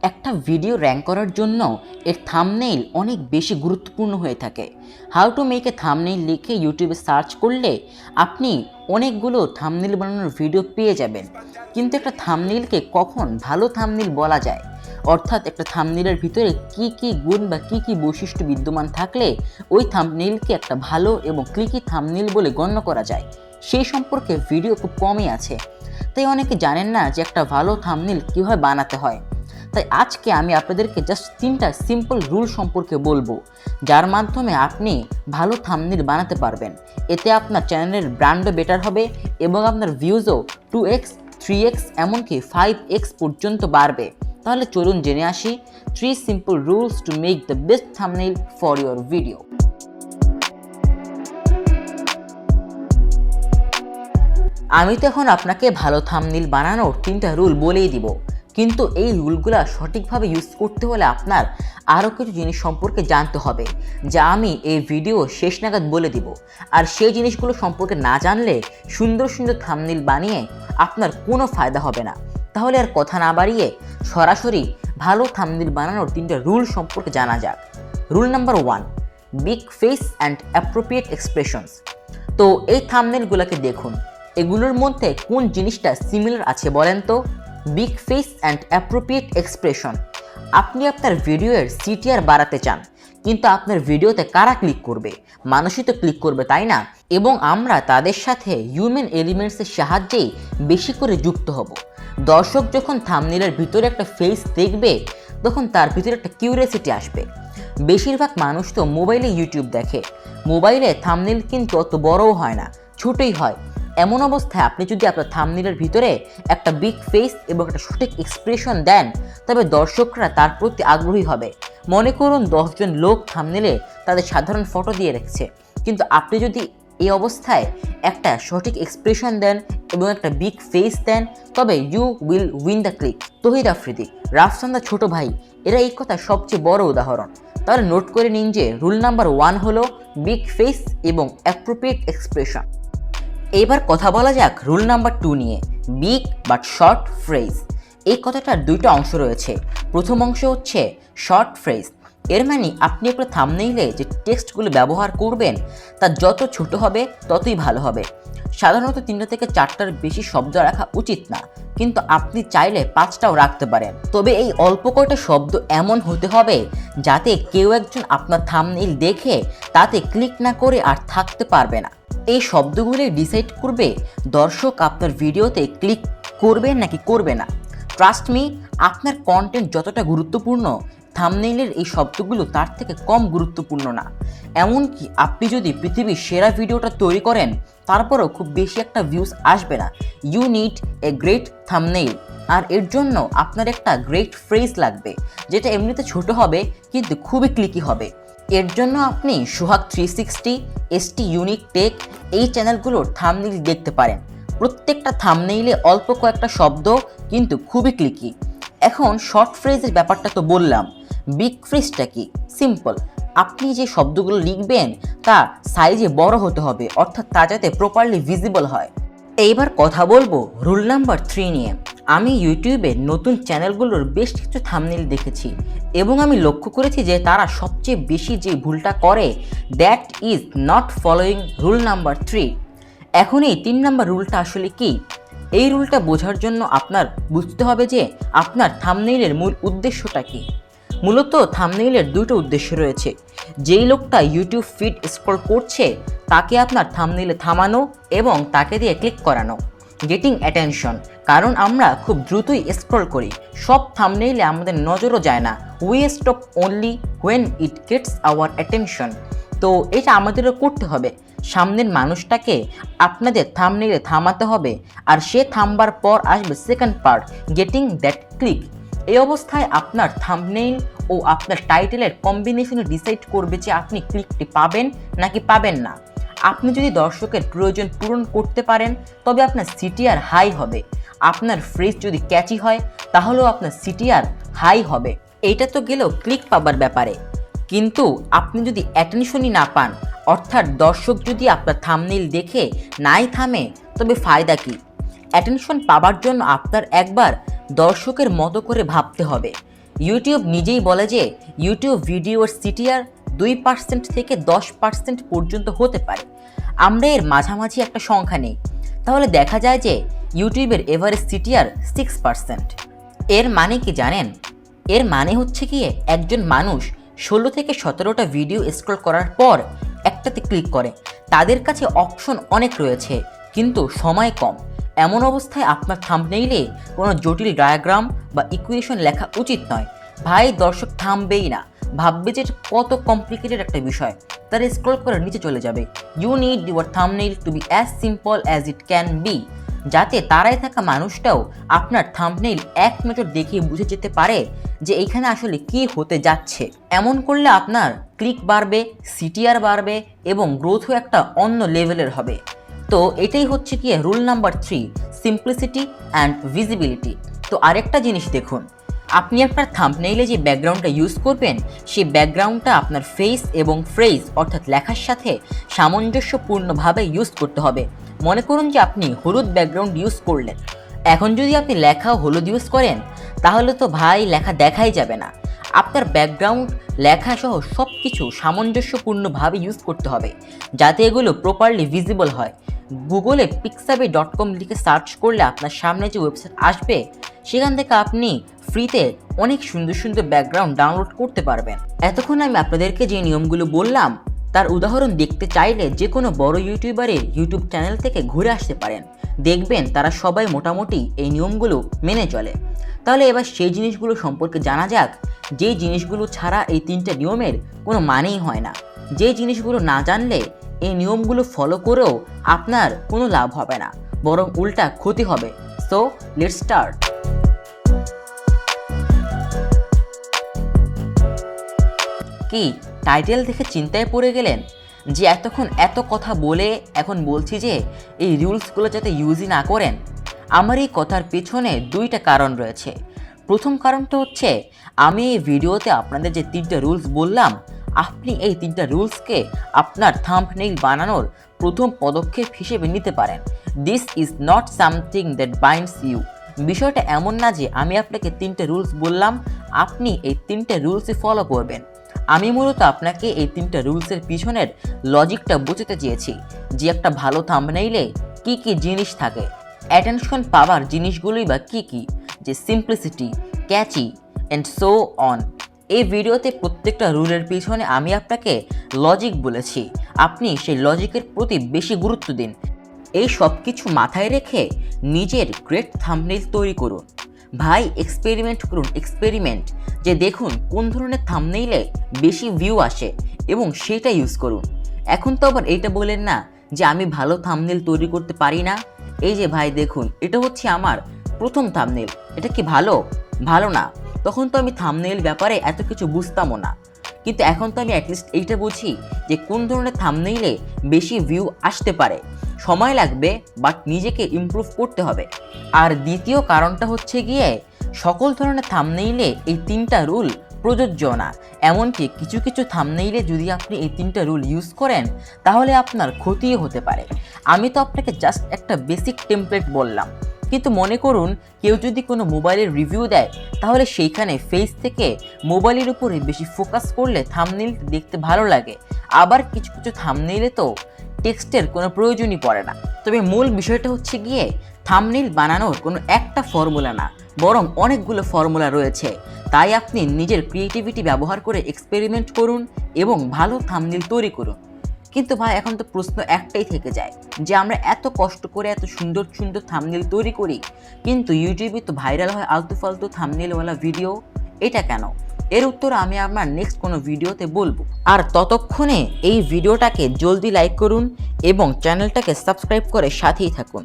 একটা video rank করার জন্য এর থাম্বনেইল অনেক বেশি গুরুত্বপূর্ণ হয়ে থাকে। How to make a thumbnail লিখে ইউটিউবে সার্চ করলে আপনি অনেকগুলো থাম্বনেইল বানানোর ভিডিও পেয়ে যাবেন। কিন্তু একটা থাম্বনেইলকে কখন ভালো থাম্বনেইল বলা যায়, অর্থাৎ একটা থাম্বনেইলের ভিতরে কি কি গুণ বা কি কি বৈশিষ্ট্য বিদ্যমান থাকলে ওই থাম্বনেইলকে একটা ভালো এবং ক্লিকি থাম্বনেইল বলে গণ্য করা যায়, সেই সম্পর্কে ভিডিও খুব কমই আছে। তাই অনেকে জানেন না যে একটা ভালো থাম্বনেইল কীভাবে বানাতে হয়। তাই আজকে আমি আপনাদেরকে জাস্ট 3টা সিম্পল রুল সম্পর্কে বলবো, যার মাধ্যমে আপনি ভালো থাম্বনেইল বানাতে পারবেন। এতে আপনার চ্যানেলের ব্র্যান্ডও বেটার হবে এবং আপনার ভিউজও 2x 3x এমনকি 5x পর্যন্ত বাড়বে। তাহলে চলুন জেনে আসি 3 simple rules to make the best thumbnail for your video. আমি তো এখন আপনাকে ভালো থাম্বনেইল বানানোর 3টা রুল বলেই দিব, কিন্তু এই রুলগুলা সঠিকভাবে ইউজ করতে হলে আপনার আরও কিছু জিনিস সম্পর্কে জানতে হবে, যা আমি এই ভিডিও শেষ নাগাদ বলে দিব। আর সেই জিনিসগুলো সম্পর্কে না জানলে সুন্দর সুন্দর থাম্বনেইল বানিয়ে আপনার কোনো ফায়দা হবে না। তাহলে আর কথা না বাড়িয়ে সরাসরি ভালো থাম্বনেইল বানানোর 3টা রুল সম্পর্কে জানা যাক। Rule number 1, big face and appropriate expressions. তো এই থাম্বনেইলগুলোকে দেখুন, এগুলোর মধ্যে কোন জিনিসটা সিমিলার আছে বলেন তো? Big face and appropriate expression. আপনি আপনার ভিডিওর সিটিআর বাড়াতে চান, কিন্তু আপনার ভিডিওতে কারা ক্লিক করবে? মানুষই তো ক্লিক করবে, তাই না? এবং আমরা তাদের সাথে হিউম্যান এলিমেন্টসের সাহায্যেই বেশি করে যুক্ত হব। দর্শক যখন থাম্বনেইলের ভিতরে একটা ফেস দেখবে, তখন তার ভিতরে একটা কিউরিয়াসিটি আসবে। বেশিরভাগ মানুষ তো মোবাইলে ইউটিউব দেখে, মোবাইলে থাম্বনেইল কিন্তু অত বড়ও হয় না, ছোটই হয়। এমন অবস্থায় আপনি যদি আপনার থাম্বনেইলের ভিতরে একটা বিগ ফেস এবং একটা সঠিক এক্সপ্রেশন দেন, তবে দর্শকরা তার প্রতি আগ্রহী হবে। মনে করুন 10 জন লোক থাম্বনেইলে তাদের সাধারণ ফটো দিয়ে রেখেছে, কিন্তু আপনি যদি এই অবস্থায় একটা সঠিক এক্সপ্রেশন দেন এবং একটা বিগ ফেস দেন, তবে you will win the click. Tawhid Afridi, রাফসান্দা ছোট ভাই, এরা এই কথা সবচেয়ে বড় উদাহরণ। তাহলে নোট করে নিন যে রুল নাম্বার 1 হলো বিগ ফেস এবং অ্যাপ্রোপ্রিয়েট এক্সপ্রেশন। এবার কথা বলা যাক রুল নাম্বার 2 নিয়ে, বিগ বাট শর্ট ফ্রেজ। এই কথাটার 2টা অংশ রয়েছে। প্রথম অংশ হচ্ছে শর্ট ফ্রেজ। এর মানে আপনি একটা থাম্বনেইলে যে টেক্সটগুলো ব্যবহার করবেন তা যত ছোট হবে ততই ভালো হবে। সাধারণত 3টা থেকে 4টার বেশি শব্দ রাখা উচিত না, কিন্তু আপনি চাইলে 5টাও রাখতে পারেন। তবে এই অল্প কয়টা শব্দ এমন হতে হবে যাতে কেউ একজন আপনার থাম্বনেইল দেখে তাতে ক্লিক না করে আর থাকতে পারবে না। এই শব্দগুলি ডিসাইড করবে দর্শক আপনার ভিডিওতে ক্লিক করবে নাকি করবে না। ট্রাস্ট মি, আপনার কন্টেন্ট যতটা গুরুত্বপূর্ণ, থাম্বনেইলের এই শব্দগুলো তার থেকে কম গুরুত্বপূর্ণ না। এমনকি আপনি যদি পৃথিবীর সেরা ভিডিওটা তৈরি করেন, তারপরেও খুব বেশি একটা ভিউজ আসবে না। You need a great thumbnail, আর এর জন্য আপনার একটা গ্রেট ফ্রেজ লাগবে, যেটা এমনিতে ছোট হবে কিন্তু খুবই ক্লিকি হবে। এর জন্য আপনি সোহাগ 360, এসটি ইউনিক টেক এই চ্যানেলগুলোর থাম্বনেইল দেখতে পারেন। প্রত্যেকটা থাম্বনেইলে অল্প কয়েকটা শব্দ কিন্তু খুবই ক্লিকি। এখন শর্ট ফ্রেজের ব্যাপারটা তো বললাম, বিগ ফ্রেজটা কি? সিম্পল, আপনি যে শব্দগুলো লিখবেন তা সাইজে বড় হতে হবে, অর্থাৎ তা যাতে প্রপারলি ভিজিবল হয়। এইবার কথা বলবো রুল নাম্বার 3 নিয়ে। আমি ইউটিউবে নতুন চ্যানেলগুলোর বেশ কিছু থাম্বনেইল দেখেছি এবং আমি লক্ষ্য করেছি যে তারা সবচেয়ে বেশি যে ভুলটা করে, that is not following rule number 3। এখন এই 3 নাম্বার রুলটা আসলে কি? এই রুলটা বোঝার জন্য আপনার বুঝতে হবে যে আপনার থাম্বনেইলের মূল উদ্দেশ্যটা কি। মূলত থাম্বনেইলের 2টো উদ্দেশ্য রয়েছে। যেই লোকটা ইউটিউব ফিড স্ক্রল করছে তাকে আপনার থাম্বনেইলে থামানো এবং তাকে দিয়ে ক্লিক করানো, গেটিং অ্যাটেনশন। কারণ আমরা খুব দ্রুতই স্ক্রল করি, সব থাম্বনেইলে আমাদের নজরও যায় না। We stop only when it gets hour attention. তো এটা আমাদেরও করতে হবে। সামনের মানুষটাকে আপনাদের থাম্বনেইলে থামাতে হবে, আর সে থামবার পর আসবে second part, getting that click. এই অবস্থায় আপনার থাম্বনেইল ও আপনার টাইটেলের কম্বিনেশনে ডিসাইড করবে যে আপনি ক্লিকটি পাবেন নাকি পাবেন না। আপনি যদি দর্শকের প্রয়োজন পূরণ করতে পারেন, তবে আপনার সিটিআর হাই হবে। আপনার ফ্রেজ যদি ক্যাচি হয়, তাহলেও আপনার সিটিআর হাই হবে। এইটা তো গেল ক্লিক পাবার ব্যাপারে, কিন্তু আপনি যদি অ্যাটেনশনই না পান, অর্থাৎ দর্শক যদি আপনার থাম্বনেইল দেখে নাই থামে, তবে ফায়দা কি? অ্যাটেনশন পাবার জন্য আপনার একবার দর্শকের মতো করে ভাবতে হবে। ইউটিউব নিজেই বলে যে ইউটিউব ভিডিওর সিটিআর 2% থেকে 10% পর্যন্ত হতে পারে। আমরা এর মাঝামাঝি একটা সংখ্যা নেই, তাহলে দেখা যায় যে ইউটিউবের এভারেজ সিটিআর 6%। এর মানে কি জানেন? এর মানে হচ্ছে কি একজন মানুষ 16 থেকে 17টা ভিডিও স্ক্রল করার পর একটাতে ক্লিক করে। তাদের কাছে অপশন অনেক রয়েছে কিন্তু সময় কম। এমন অবস্থায় আপনার থাম্বনেইলে কোনো জটিল ডায়াগ্রাম বা ইকুয়েশন লেখা উচিত নয়। ভাই, দর্শক থামবেই না, ভাববে যে এটা কত কমপ্লিকেটেড একটা বিষয়, তারা স্ক্রল করে নিচে চলে যাবে। You need your thumbnail to be as simple as it can be, যাতে তারাই থাকা মানুষটাও আপনার থাম্বনেইল এক নজর দেখে বুঝে যেতে পারে যে এইখানে আসলে কি হতে যাচ্ছে। এমন করলে আপনার ক্লিক বাড়বে, সিটিআর বাড়বে এবং গ্রোথও একটা অন্য লেভেলের হবে। তো এটাই হচ্ছে কি rule number 3, simplicity and visibility. তো আরেকটা জিনিস দেখুন, আপনি আপনার থাম্বনেইলে যে ব্যাকগ্রাউন্ডটা ইউজ করবেন সেই ব্যাকগ্রাউন্ডটা আপনার ফেস এবং ফ্রেজ অর্থাৎ লেখার সাথে সামঞ্জস্যপূর্ণভাবে ইউজ করতে হবে। মনে করুন যে আপনি হলুদ ব্যাকগ্রাউন্ড ইউজ করলেন, এখন যদি আপনি লেখা হলুদ ইউজ করেন তাহলে তো ভাই লেখা দেখাই যাবে না। আপনার ব্যাকগ্রাউন্ড লেখা সহ সব কিছু সামঞ্জস্যপূর্ণভাবে ইউজ করতে হবে যাতে এগুলো প্রপারলি ভিজিবল হয়। গুগলে pixabay.com লিখে সার্চ করলে আপনার সামনে যে ওয়েবসাইট আসবে সেখান থেকে আপনি ফ্রিতে অনেক সুন্দর সুন্দর ব্যাকগ্রাউন্ড ডাউনলোড করতে পারবেন। এতক্ষণ আমি আপনাদেরকে যে নিয়মগুলো বললাম তার উদাহরণ দেখতে চাইলে যে কোনো বড় ইউটিউবারের ইউটিউব চ্যানেল থেকে ঘুরে আসতে পারেন, দেখবেন তারা সবাই মোটামুটি এই নিয়মগুলো মেনে চলে। তাহলে এবার সেই জিনিসগুলো সম্পর্কে জানা যাক যে জিনিসগুলো ছাড়া এই 3টে নিয়মের কোনো মানেই হয় না। যে জিনিসগুলো না জানলে এই নিয়মগুলো ফলো করেও আপনার কোনো লাভ হবে না, বরং উল্টা ক্ষতি হবে। So let's start. কি টাইটেল দেখে চিন্তায় পড়ে গেলেন যে এতক্ষণ এত কথা বলে এখন বলছি যে এই রুলসগুলো যাতে ইউজই না করেন? আমার এই কথার পেছনে 2টা কারণ রয়েছে। প্রথম কারণটা হচ্ছে আমি এই ভিডিওতে আপনাদের যে 3টে রুলস বললাম, আপনি এই 3টা রুলসকে আপনার থাম্বনেইল বানানোর প্রথম পদক্ষেপ হিসেবে নিতে পারেন। This is not something that binds you. বিষয়টা এমন না যে আমি আপনাকে 3টে রুলস বললাম, আপনি এই 3টে রুলসই ফলো করবেন। আমি মূলত আপনাকে এই 3টা রুলসের পিছনের লজিকটা বোঝাতে চেয়েছি যে একটা ভালো থাম্বনেইলে কি কি জিনিস থাকে, অ্যাটেনশন পাওয়ার জিনিসগুলোই বা কি কি, যে simplicity, catchy and so on. এই ভিডিওতে প্রত্যেকটা রুলের পিছনে আমি আপনাকে লজিক বলেছি, আপনি সেই লজিকের প্রতি বেশি গুরুত্ব দিন। এই সব কিছু মাথায় রেখে নিজের গ্রেট থাম্বনেইল তৈরি করুন। ভাই, এক্সপেরিমেন্ট করুন, এক্সপেরিমেন্ট, যে দেখুন কোন ধরনের থাম্বনেইলে বেশি ভিউ আসে এবং সেটা ইউজ করুন। এখন তো আবার এইটা বলেন না যে আমি ভালো থাম্বনেইল তৈরি করতে পারি না। এই যে ভাই দেখুন, এটা হচ্ছে আমার প্রথম থাম্বনেইল, এটা কি ভালো? ভালো না। তখন তো আমি থাম্বনেইল ব্যাপারে এত কিছু বুঝতামও না, কিন্তু এখন তো আমি অ্যাটলিস্ট এইটা বুঝি যে কোন ধরনের থাম্বনেইলে বেশি ভিউ আসতে পারে। সময় লাগবে, বাট নিজেকে ইমপ্রুভ করতে হবে। আর দ্বিতীয় কারণটা হচ্ছে গিয়ে সকল ধরনের থাম্বনেইলে এই 3টা রুল প্রযোজ্য না। এমনকি কিছু কিছু থাম্বনেইলে যদি আপনি এই 3টা রুল ইউজ করেন তাহলে আপনার ক্ষতিও হতে পারে। আমি তো আপনাকে জাস্ট একটা বেসিক টেমপ্লেট বললাম, কিন্তু মনে করুন কেউ যদি কোনো মোবাইলের রিভিউ দেয় তাহলে সেইখানে ফেস থেকে মোবাইলের উপরে বেশি ফোকাস করলে থাম্বনেইল দেখতে ভালো লাগে। আবার কিছু কিছু থাম্বনেইলে তো টেক্সটের কোনো প্রয়োজনই পড়ে না। তবে মূল বিষয়টা হচ্ছে গিয়ে থাম্বনেইল বানানোর কোনো একটা ফর্মুলা না, বরং অনেকগুলো ফর্মুলা রয়েছে। তাই আপনি নিজের ক্রিয়েটিভিটি ব্যবহার করে এক্সপেরিমেন্ট করুন এবং ভালো থাম্বনেইল তৈরি করুন। কিন্তু ভাই, এখন তো প্রশ্ন একটাই থেকে যায় যে আমরা এত কষ্ট করে এত সুন্দর সুন্দর থাম্বনেইল তৈরি করি, কিন্তু ইউটিউবে তো ভাইরাল হয় আলতু ফালতু থাম্বনেইলওয়ালা ভিডিও, এটা কেন? এর উত্তর আমি আমার নেক্সট কোনো ভিডিওতে বলবো। আর ততক্ষণে এই ভিডিওটাকে জলদি লাইক করুন এবং চ্যানেলটাকে সাবস্ক্রাইব করে সাথেই থাকুন।